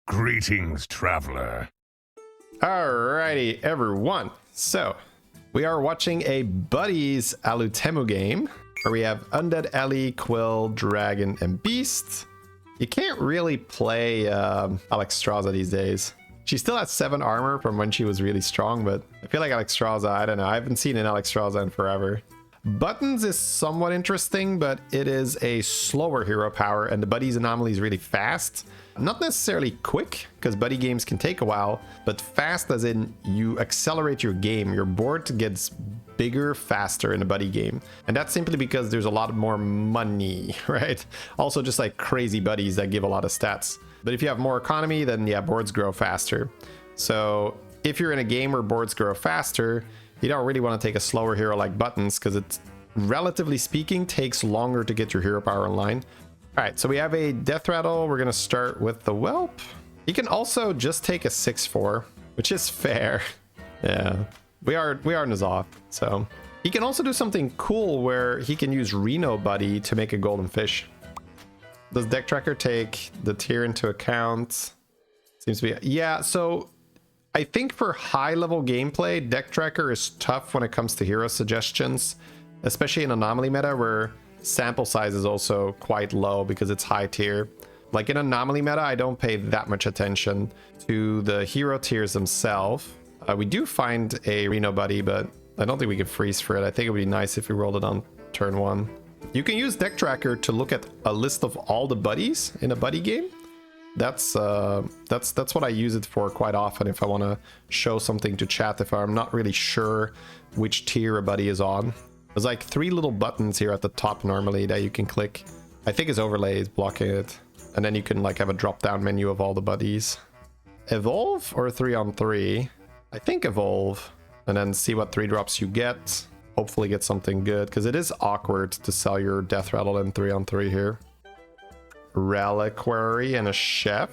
Greetings, traveler. Alrighty, everyone. So, we are watching a Buddies Alutemu game where we have Undead Ellie, Quill, Dragon, and Beast. You can't really play Alexstrasza these days. She still has 7 armor from when she was really strong, but I feel like Alexstrasza, I don't know. I haven't seen an Alexstrasza in forever. Buttons is somewhat interesting, but it is a slower hero power, and the Buddies anomaly is really fast. Not necessarily quick, because buddy games can take a while, but fast as in you accelerate your game. Your board gets bigger faster in a buddy game. And that's simply because there's a lot more money, right? Also just like crazy buddies that give a lot of stats. But if you have more economy, then yeah, boards grow faster. So if you're in a game where boards grow faster, you don't really want to take a slower hero like Buttons, because it, relatively speaking, takes longer to get your hero power online. All right, so we have a death rattle. We're gonna start with the whelp. He can also just take a 6/4, which is fair. Yeah, we are N'Zoth, so he can also do something cool where he can use Reno Buddy to make a golden fish. Does deck tracker take the tier into account? Seems to be, yeah. So I think for high level gameplay, deck tracker is tough when it comes to hero suggestions, especially in anomaly meta where sample size is also quite low because it's high tier. Like in anomaly meta, I don't pay that much attention to the hero tiers themselves. We do find a Reno Buddy, but I don't think we can freeze for it. I think it would be nice if we rolled it on turn 1. You can use deck tracker to look at a list of all the buddies in a buddy game. That's what I use it for quite often if I want to show something to chat if I'm not really sure which tier a buddy is on. There's like 3 little buttons here at the top normally that you can click. I think his overlay is blocking it. And then you can like have a drop down menu of all the buddies. Evolve or 3-on-3? I think evolve. And then see what 3 drops you get. Hopefully get something good, because it is awkward to sell your death rattle in 3-on-3 here. Reliquary and a chef.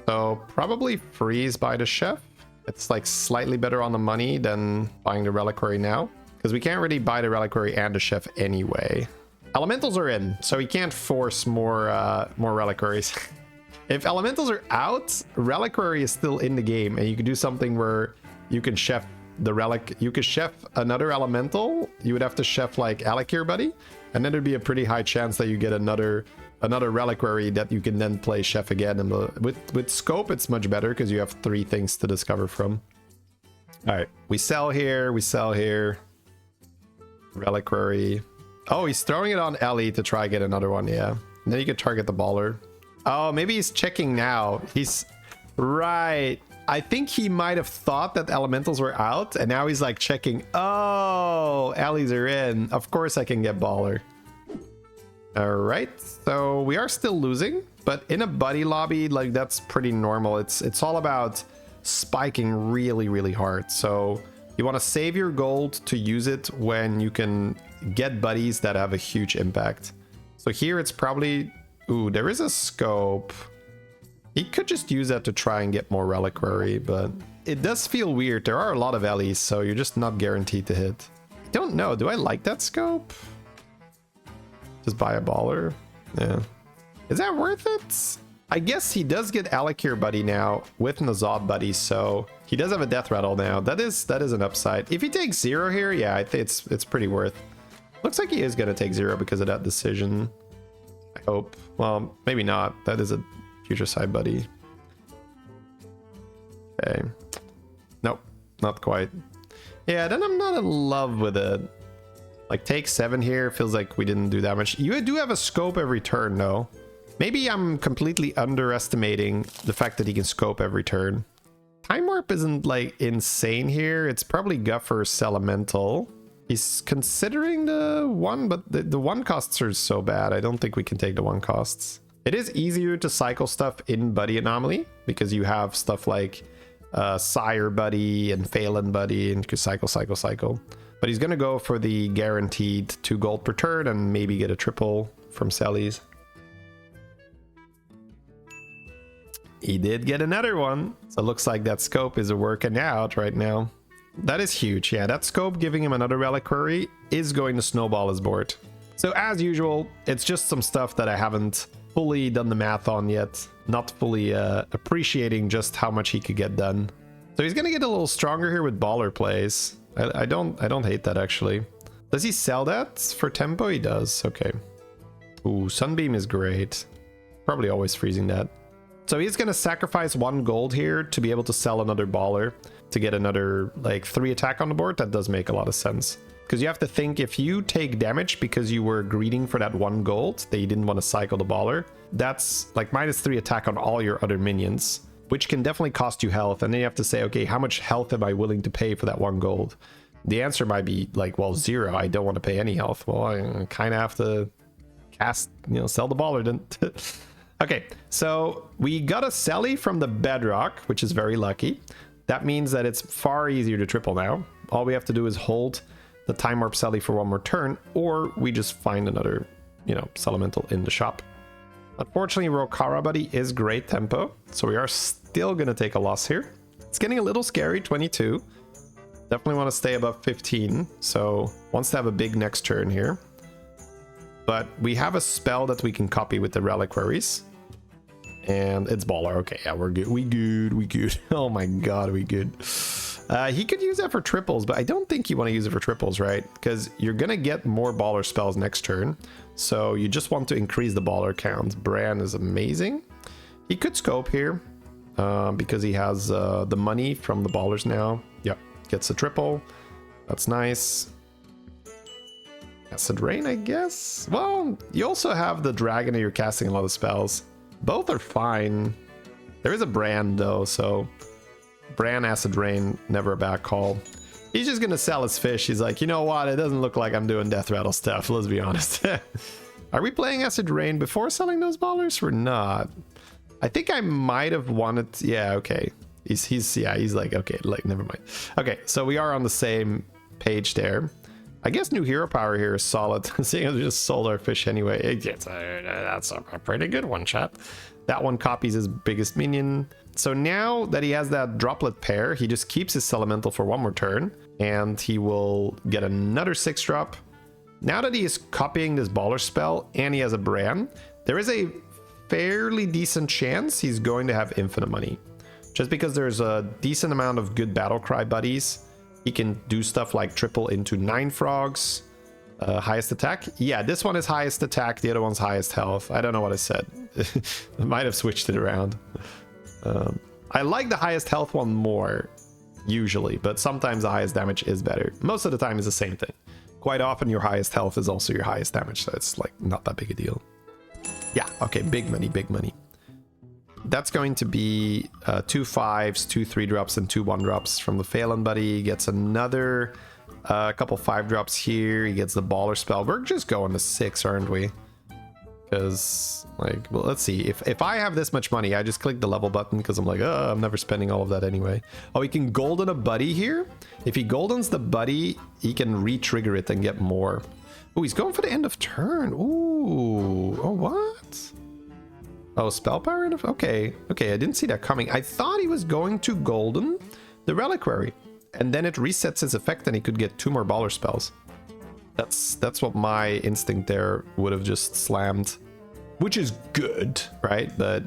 So probably freeze by the chef. It's like slightly better on the money than buying the reliquary now, because we can't really buy the reliquary and the chef anyway. Elementals are in, so we can't force more reliquaries. If elementals are out, reliquary is still in the game, and you can do something where you can chef the relic. You could chef another elemental. You would have to chef like Alec here, buddy, and then there'd be a pretty high chance that you get another reliquary that you can then play chef again. And with scope, it's much better because you have 3 things to discover from. All right, we sell here. We sell here. Reliquary. Oh, he's throwing it on Ellie to try get another one. Yeah, and then you can target the baller. Oh, maybe he's checking now. He's right. I think he might have thought that elementals were out, and now he's like checking. Oh, Ellies are in. Of course I can get baller. All right, so we are still losing, but in a buddy lobby, like that's pretty normal. It's all about spiking really, really hard. So you want to save your gold to use it when you can get buddies that have a huge impact. So here it's probably, ooh, there is a scope. He could just use that to try and get more reliquary, but it does feel weird. There are a lot of Ellies, so you're just not guaranteed to hit. I don't know. Do I like that scope? Just buy a baller. Yeah. Is that worth it? I guess he does get Alec here, buddy, now with N'Zoth buddy, so he does have a death rattle now. That is an upside. If he takes 0 here, yeah, I think it's pretty worth. Looks like he is gonna take 0 because of that decision. I hope. Well, maybe not. That is a future side buddy. Okay. Nope, not quite. Yeah, then I'm not in love with it. Like take 7 here, feels like we didn't do that much. You do have a scope every turn though. Maybe I'm completely underestimating the fact that he can scope every turn. Time warp isn't like insane here. It's probably Guffer's elemental. He's considering the 1, but the 1 costs are so bad. I don't think we can take the 1 costs. It is easier to cycle stuff in buddy anomaly because you have stuff like Sire buddy and Phelan buddy, and you can cycle. But he's gonna go for the guaranteed 2 gold per turn and maybe get a triple from Sally's. He did get another one. So it looks like that scope is working out right now. That is huge. Yeah, that scope giving him another reliquary is going to snowball his board. So as usual, it's just some stuff that I haven't fully done the math on yet. Not fully appreciating just how much he could get done. So he's gonna get a little stronger here with baller plays. I don't hate that actually. Does he sell that for tempo? He does. Okay. Ooh, Sunbeam is great. Probably always freezing that. So he's gonna sacrifice 1 gold here to be able to sell another baller to get another like 3 attack on the board. That does make a lot of sense. Because you have to think, if you take damage because you were greeding for that 1 gold that you didn't want to cycle the baller, that's like -3 attack on all your other minions, which can definitely cost you health. And then you have to say, okay, how much health am I willing to pay for that 1 gold? The answer might be like, well, 0. I don't want to pay any health. Well, I kind of have to cast, sell the baller then. Okay, so we got a Selly from the Bedrock, which is very lucky. That means that it's far easier to triple now. All we have to do is hold the Time Warp Selly for 1 more turn, or we just find another, Elemental in the shop. Unfortunately, Rokara Buddy is great tempo, so we are still going to take a loss here. It's getting a little scary, 22. Definitely want to stay above 15, so wants to have a big next turn here. But we have a spell that we can copy with the Reliquaries. And it's baller. Okay, yeah, we're good. We good. Oh my god, we good. He could use that for triples, but I don't think you want to use it for triples, right? Because you're going to get more baller spells next turn. So you just want to increase the baller count. Bran is amazing. He could scope here because he has the money from the ballers now. Yep, gets a triple. That's nice. Acid Rain, I guess? Well, you also have the dragon and you're casting a lot of spells. Both are fine. There is a Bran though, so Bran, Acid Rain, never a bad call. He's just gonna sell his fish. He's like, you know what? It doesn't look like I'm doing Death Rattle stuff, let's be honest. Are we playing Acid Rain before selling those ballers? We're not. I think I might have wanted... Yeah, okay. He's like, okay, like, never mind. Okay, so we are on the same page there. I guess new hero power here is solid, seeing as we just sold our fish anyway. That's a pretty good one, chat. That one copies his biggest minion. So now that he has that droplet pair, he just keeps his elemental for 1 more turn, and he will get another 6-drop. Now that he is copying this baller spell, and he has a Bran, there is a fairly decent chance he's going to have infinite money. Just because there's a decent amount of good Battlecry buddies. He can do stuff like triple into 9 frogs. Highest attack? Yeah, this one is highest attack. The other one's highest health. I don't know what I said. I might have switched it around. I like the highest health one more, usually. But sometimes the highest damage is better. Most of the time it's the same thing. Quite often your highest health is also your highest damage. So it's like not that big a deal. Yeah, okay, big money, big money. That's going to be 2 5s, 2 3-drops, and 2 1-drops from the Phelan buddy. He gets another couple 5-drops here. He gets the baller spell. We're just going to 6, aren't we? Because, like, well, let's see. If I have this much money, I just click the level button because I'm like, oh, I'm never spending all of that anyway. Oh, he can golden a buddy here. If he goldens the buddy, he can re-trigger it and get more. Oh, he's going for the end of turn. Ooh. Oh, what? Oh, spell power? Okay, okay, I didn't see that coming. I thought he was going to golden the Reliquary, and then it resets his effect and he could get 2 more baller spells. That's what my instinct there would have just slammed, which is good, right? But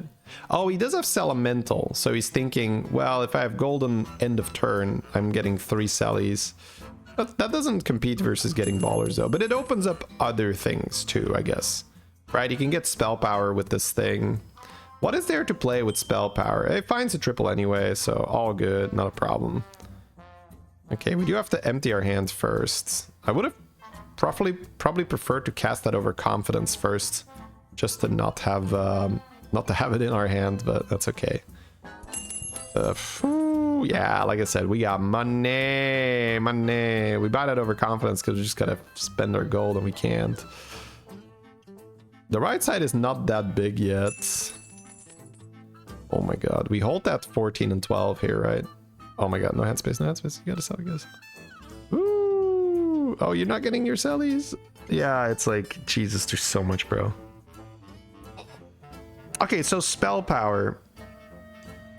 oh, he does have Elemental, so he's thinking, well, if I have golden end of turn, I'm getting 3 Sellys. But that doesn't compete versus getting ballers though, but it opens up other things too, I guess. Right, you can get spell power with this thing. What is there to play with spell power? It finds a triple anyway, so all good, not a problem. Okay, we do have to empty our hands first. I would have probably preferred to cast that over confidence first, just to not have it in our hand, but that's okay. Yeah, like I said, we got money. We buy that over confidence because we just gotta spend our gold and we can't. The right side is not that big yet. Oh my god. We hold that 14 and 12 here, right? Oh my god, no hand space, no hand space. You gotta sell, guys. Ooh. Oh, you're not getting your sellies? Yeah, it's like, Jesus, there's so much, bro. Okay, so spell power.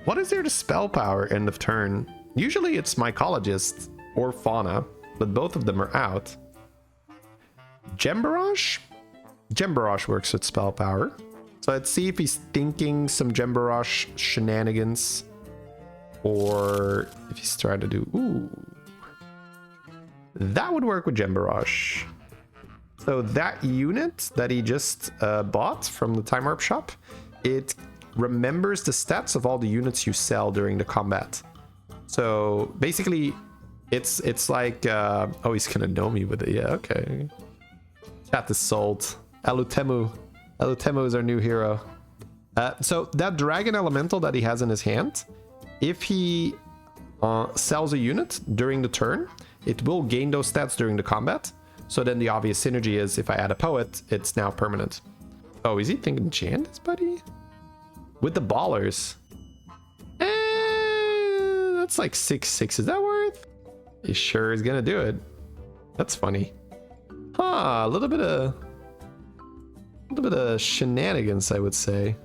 What is there to spell power end of turn? Usually it's Mycologist or Fauna, but both of them are out. Gem Barrage? Gem Barrage works with spell power. So let's see if he's thinking some Gem Barrage shenanigans, or if he's trying to do... Ooh. That would work with Gem Barrage. So that unit that he just bought from the Timewarped shop, it remembers the stats of all the units you sell during the combat. So basically, it's like... oh, he's gonna know me with it. Yeah, okay. Chat is sold. Alutemu. Alutemu is our new hero. So that Dragon Elemental that he has in his hand, if he sells a unit during the turn, it will gain those stats during the combat. So then the obvious synergy is if I add a Poet, it's now permanent. Oh, is he thinking Jandis, buddy? With the Ballers. That's like 6/6. Is that worth? He sure is gonna do it. That's funny. Huh, a little bit of shenanigans, I would say.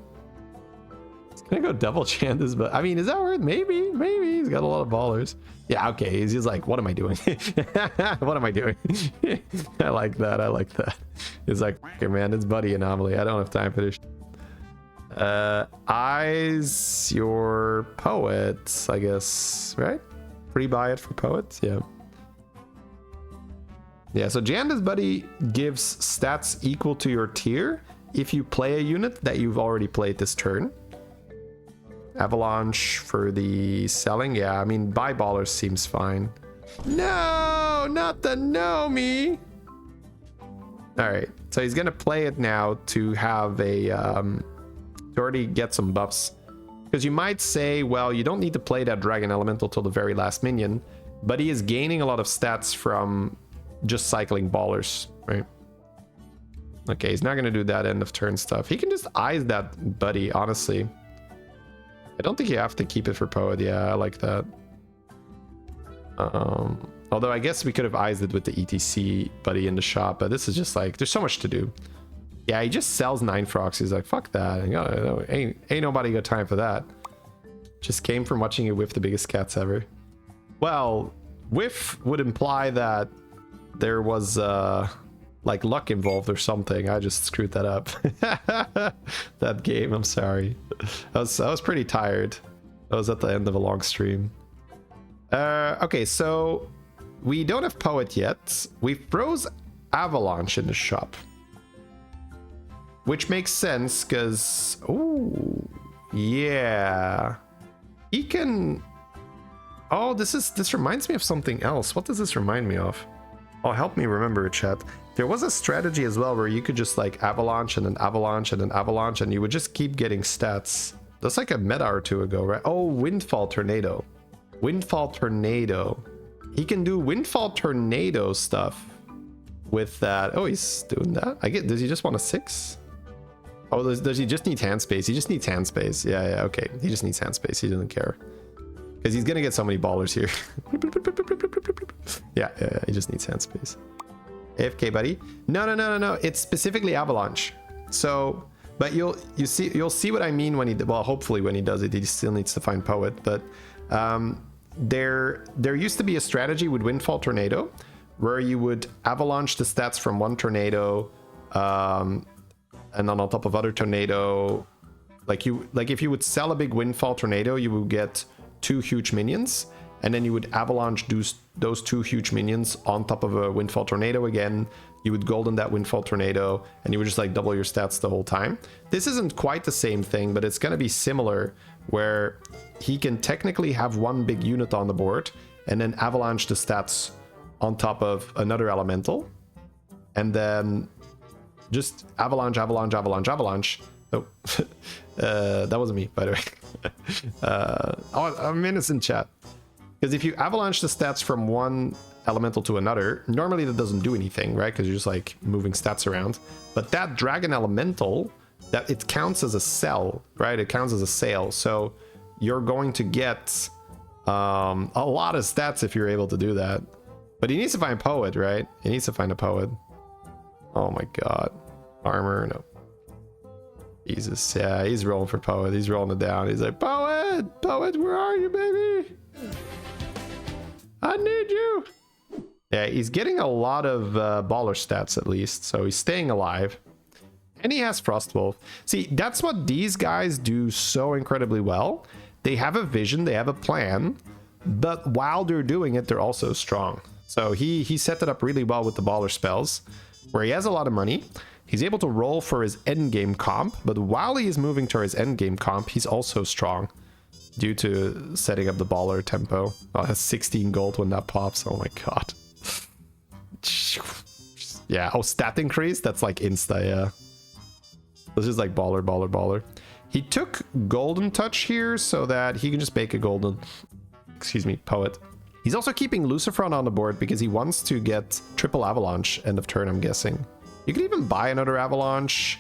It's gonna go double Jandis, but I mean, is that worth? Maybe. He's got a lot of Ballers. Yeah, okay. He's like, what am I doing? What am I doing? I like that. He's like, okay, man, it's Buddy Anomaly. I don't have time for this. Eyes your Poet, I guess, right? Pre-buy it for Poets, yeah. Yeah, so Jandis Buddy gives stats equal to your tier if you play a unit that you've already played this turn. Avalanche for the selling. Yeah, I mean, buy Ballers seems fine. No, not the Nomi. All right, so he's gonna play it now to have a to already get some buffs. Because you might say, well, you don't need to play that Dragon Elemental till the very last minion, but he is gaining a lot of stats from just cycling Ballers, right? Okay, he's not gonna do that end of turn stuff. He can just eyes that Buddy, honestly. I don't think you have to keep it for Poet. Yeah, I like that. Although I guess we could have eyes it with the ETC Buddy in the shop, but this is just like, there's so much to do. Yeah, he just sells 9 frogs. He's like, fuck that. Ain't nobody got time for that. Just came from watching you whiff the biggest cats ever. Well, whiff would imply that there was like luck involved or something. I just screwed that up. That game, I'm sorry. I was pretty tired. I was at the end of a long stream. Okay, so we don't have Poet yet. We froze Avalanche in the shop, which makes sense because, oh yeah, he can. Oh, this reminds me of something else. What does this remind me of? Oh, help me remember, chat. There was a strategy as well where you could just like Avalanche and then Avalanche and then Avalanche, and you would just keep getting stats. That's like a meta or two ago, right? Oh, Windfall Tornado. Windfall Tornado. He can do Windfall Tornado stuff with that. Oh, he's doing that. Does he just want a 6? Oh, does he just need hand space? He just needs hand space. Yeah, okay. He just needs hand space. He doesn't care. Because he's gonna get so many Ballers here. Yeah, he just needs hand space. AFK, buddy. No. It's specifically Avalanche. So, but you'll see what I mean when he, well, hopefully when he does it, he still needs to find Poet. But there used to be a strategy with Windfall Tornado where you would Avalanche the stats from one tornado, and then on top of other tornado, like if you would sell a big Windfall Tornado, you would get 2 huge minions, and then you would Avalanche those 2 huge minions on top of a Windfall Tornado again. You would golden that Windfall Tornado, and you would just like double your stats the whole time. This isn't quite the same thing, but it's going to be similar, where he can technically have one big unit on the board and then Avalanche the stats on top of another elemental, and then just Avalanche. Oh, that wasn't me, by the way. I'm innocent, chat. Because if you Avalanche the stats from one elemental to another, normally that doesn't do anything, right? Because you're just like moving stats around. But that Dragon Elemental, that it counts as a sell, right? It counts as a sale. So you're going to get a lot of stats if you're able to do that. But he needs to find Poet, right? He needs to find a Poet. Oh my god. Armor, no. Jesus, yeah, he's rolling for Poet. He's rolling it down. He's like, Poet, where are you, baby? I need you. Yeah, he's getting a lot of baller stats at least, so he's staying alive. And he has Frostwolf. See, that's what these guys do so incredibly well. They have a vision, they have a plan, but while they're doing it, they're also strong. So he set it up really well with the baller spells, where he has a lot of money. He's able to roll for his endgame comp, but while he is moving towards endgame comp, he's also strong due to setting up the baller tempo. Oh, that's 16 gold when that pops. Oh my god. Yeah, oh, stat increase? That's like insta, yeah. This is like baller, baller, baller. He took golden touch here so that he can just make a golden, excuse me, poet. He's also keeping Lucifron on the board because he wants to get triple avalanche end of turn, I'm guessing. You could even buy another avalanche.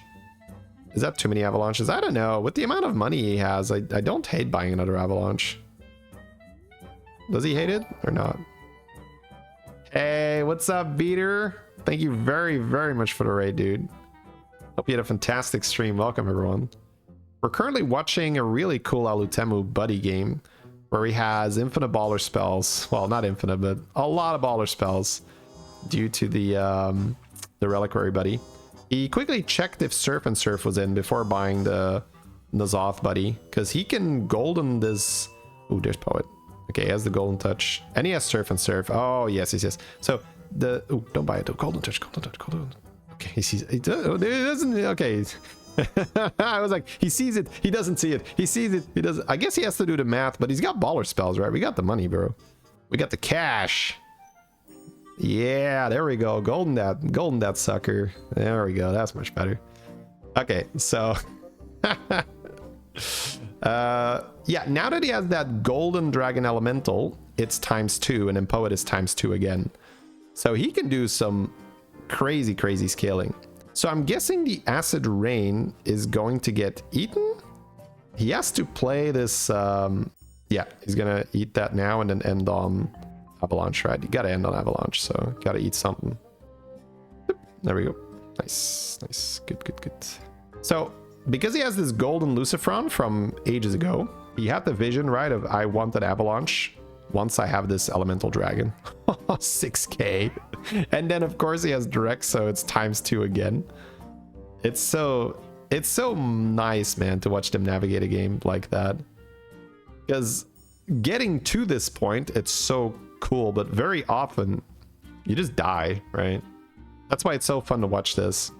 Is that too many avalanches? I don't know. With the amount of money he has, I don't hate buying another avalanche. Does he hate it or not? Hey, what's up, Beater? Thank you very, very much for the raid, dude. Hope you had a fantastic stream. Welcome, everyone. We're currently watching a really cool Alutemu buddy game where he has infinite baller spells. Well, not infinite, but a lot of baller spells due to the reliquary buddy. He quickly checked if Surf and Surf was in before buying the Zoth buddy, because he can golden this. Ooh, there's Poet. Okay, he has the golden touch, and he has Surf and Surf. Oh, yes, yes, yes. So the ooh, don't buy it. The golden touch, golden touch, golden. Okay, he sees. He doesn't. Okay. I was like, he sees it, he doesn't see it. He sees it, he doesn't. I guess he has to do the math, but he's got baller spells, right? We got the money, bro. We got the cash. Yeah, there we go. Golden that sucker. There we go. That's much better. Okay, so yeah, now that he has that golden dragon elemental, it's ×2, and then Poet is ×2 again. So he can do some crazy, crazy scaling. So I'm guessing the Acid Rain is going to get eaten. He has to play this. Yeah, he's gonna eat that now and then end on Avalanche, right? You gotta end on Avalanche, so gotta eat something. There we go. Nice, nice, good, good, good. So because he has this golden Lucifron from ages ago, he had the vision, right, of I want an Avalanche once I have this elemental dragon. 6k. And then of course he has direct, so it's ×2 again. It's so nice, man, to watch them navigate a game like that, because getting to this point, it's so cool, but very often you just die, right? That's why it's so fun to watch this.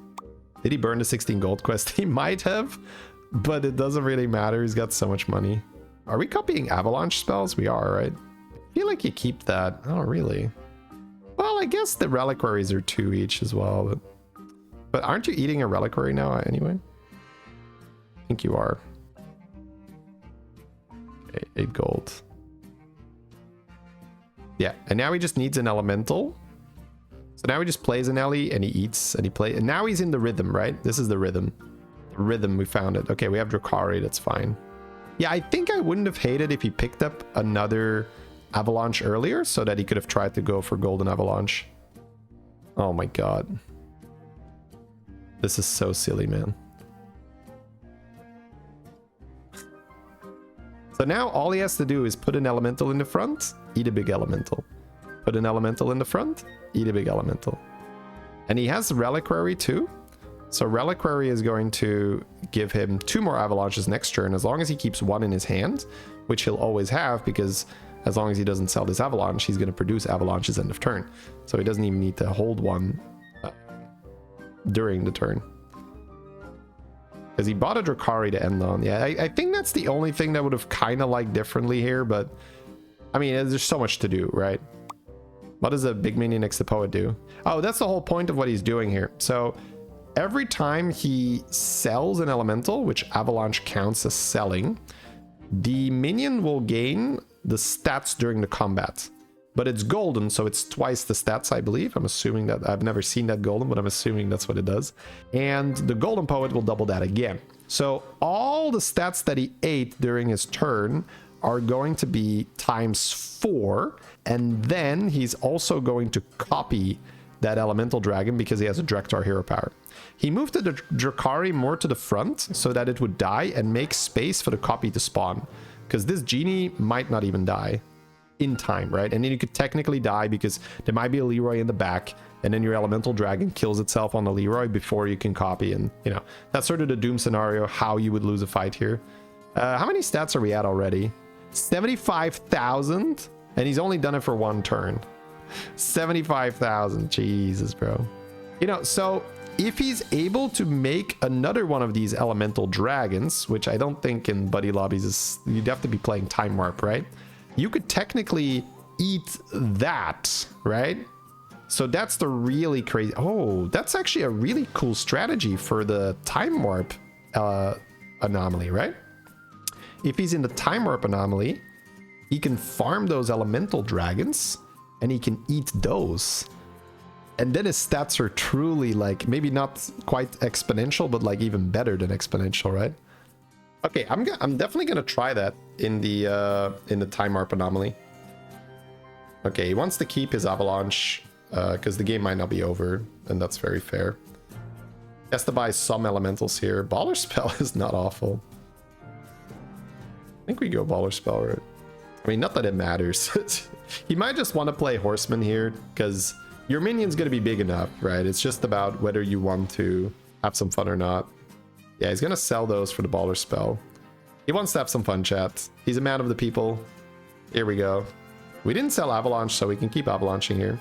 Did he burn the 16 gold quest? He might have, but it doesn't really matter. He's got so much money. Are we copying avalanche spells? We are, right? I feel like you keep that. Oh, really? Well, I guess the reliquaries are 2 each as well, but aren't you eating a reliquary now anyway? I think you are. Okay, 8 gold. Yeah, and now he just needs an elemental. So now he just plays an Ellie and he eats and he plays, and now he's in the rhythm, right? This is the rhythm. The rhythm, we found it. Okay, we have Drakari, that's fine. Yeah, I think I wouldn't have hated if he picked up another Avalanche earlier so that he could have tried to go for Golden Avalanche. Oh my god. This is so silly, man. So now all he has to do is put an elemental in the front, eat a big elemental. Put an elemental in the front, eat a big elemental. And he has Reliquary too. So Reliquary is going to give him 2 more avalanches next turn, as long as he keeps 1 in his hand, which he'll always have, because as long as he doesn't sell this avalanche, he's going to produce avalanches end of turn. So he doesn't even need to hold 1 during the turn. Because he bought a Drakari to end on. Yeah, I think that's the only thing that would have kind of liked differently here, but I mean, there's so much to do, right? What does a big minion next to Poet do? Oh, that's the whole point of what he's doing here. So every time he sells an elemental, which Avalanche counts as selling, the minion will gain the stats during the combat. But it's golden, so it's twice the stats, I believe. I'm assuming that. I've never seen that golden, but I'm assuming that's what it does. And the golden Poet will double that again. So all the stats that he ate during his turn are going to be ×4, and then he's also going to copy that elemental dragon because he has a Drektar hero power. He moved the Drakari more to the front so that it would die and make space for the copy to spawn, because this genie might not even die in time, right? And then you could technically die because there might be a Leroy in the back and then your elemental dragon kills itself on the Leroy before you can copy. And you know, that's sort of the doom scenario, how you would lose a fight here. How many stats are we at already? 75,000, and he's only done it for one turn. 75,000, Jesus, bro. You know, so if he's able to make another one of these elemental dragons, which I don't think in buddy lobbies is, you'd have to be playing Time Warp, right? You could technically eat that, right? So that's the really crazy. Oh, that's actually a really cool strategy for the Time Warp anomaly, right? If he's in the Time Warp anomaly, he can farm those elemental dragons and he can eat those. And then his stats are truly like, maybe not quite exponential, but like even better than exponential, right? Okay, I'm definitely gonna try that in the Time Warp anomaly. Okay, he wants to keep his Avalanche because the game might not be over, and that's very fair. He has to buy some elementals here. Baller Spell is not awful. I think we go Baller Spell, right? I mean, not that it matters. He might just want to play Horseman here because your minion's going to be big enough, right? It's just about whether you want to have some fun or not. Yeah, he's going to sell those for the Baller Spell. He wants to have some fun, chat. He's a man of the people. Here we go. We didn't sell Avalanche, so we can keep Avalanching here.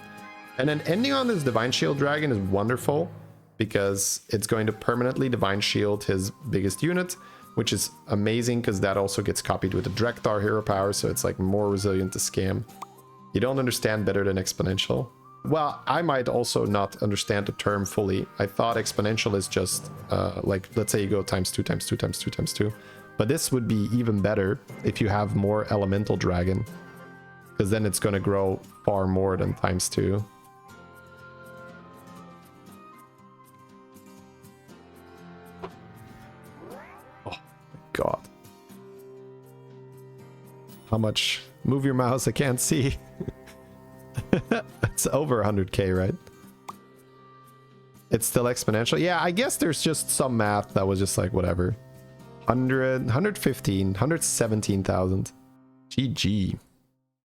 And then ending on this Divine Shield Dragon is wonderful because it's going to permanently Divine Shield his biggest unit, which is amazing because that also gets copied with the Drekthar hero power, so it's like more resilient to scam. You don't understand better than exponential. Well, I might also not understand the term fully. I thought exponential is just like, let's say you go times 2 times 2 times 2 times 2. But this would be even better if you have more elemental dragon, because then it's going to grow far more than times 2. Oh my god. How much? Move your mouse, I can't see. It's over 100k, right? It's still exponential. Yeah, I guess there's just some math that was just like whatever. 100, 115, 117,000. GG.